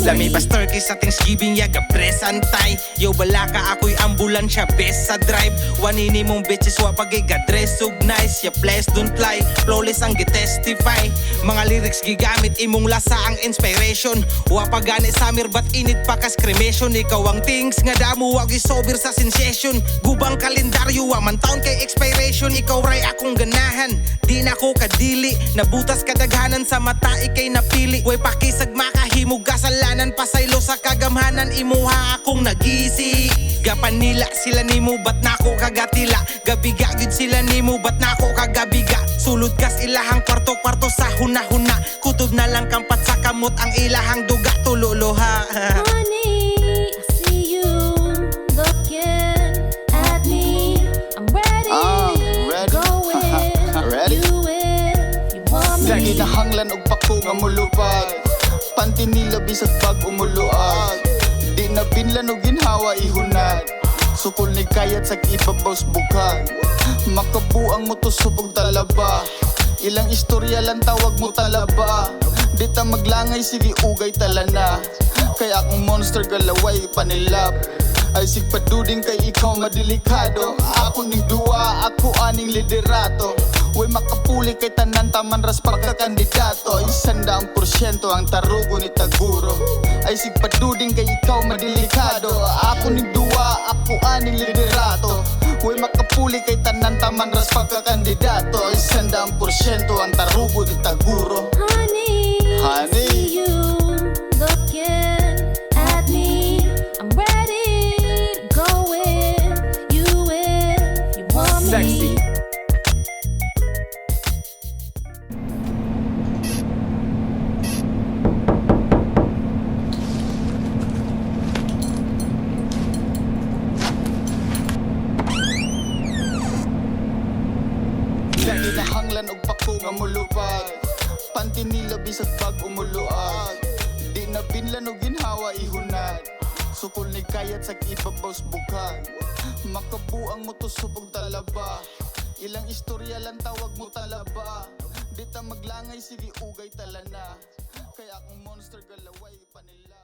Lami pastor kay sa Thanksgiving yaga presantay. Yo balaka ako'y ambulansya best sa drive. Wanini mong bitches wa pagay ga dress ug nice. Ya flesh don't fly, flawless ang gitestify. Mga lyrics gigamit imong lasa ang inspiration. Wa pa gani summer but init pa kas cremation. Ikaw ang things nga damo wag isobir sa sensation. Gubang kalendaryo wa man taon kay expiration. Ikaw ray akong ganahan, di na ko kadili. Nabutas kadaghanan sa mata ikay napili. Way pakisag makahimog kasalanan pasaylo sa kagamhanan. Imuha akong nagisi. Gapan nila sila nimo bat nako kagatila. Gabiga gid sila nimo bat nako kagabiga. Sulod kas ilahang kwarto-kwarto sa huna-huna. Kutob na lang kampat sa kamot ang ilahang duga tululuha. Honey, I see you looking at me. I'm ready, go in, Ready? you in, you want me. Lagi nahanglan og pako nga mulupad. Panty nila bisag pag umuluag. Di na binlan og ginhawa ihunad. Sukol ni kayat sa ibabaws bukhag. Makabuang mo to subog talaba. Ilang istorya lang tawag mo talaba. Di ta maglangay sige ugay talana. Kaya akong monster galaway panilap. Ay sigpaduding kay ikaw madelikado. Ako ning duwa, ako aning liderato. Uy makapuli kay tanan taman ras pagkakandidato. 100% ang tarugo ni Taguro. Ay sigpaduding kay ikaw madelikado. Ako ning duwa, ako aning liderato. Uy makapuli kay tanan taman ras pagkakandidato. 100% ang tarugo ni Taguro. Honey, I Honey. see you looking at me. I'm ready to go in, you want me. Sexy. Lagi nahanglan og pako nga mulupad. Panty nila bisag pag umuluag. Di na binlan og ginhawa ihunad. Sukol ni kayat sa ibabaws bukhag. Makabuang mo to subog talaba. Ilang istorya lang tawag mo talaba. Di ta maglangay sige ugay talana. Kaya akong monster galaway panila.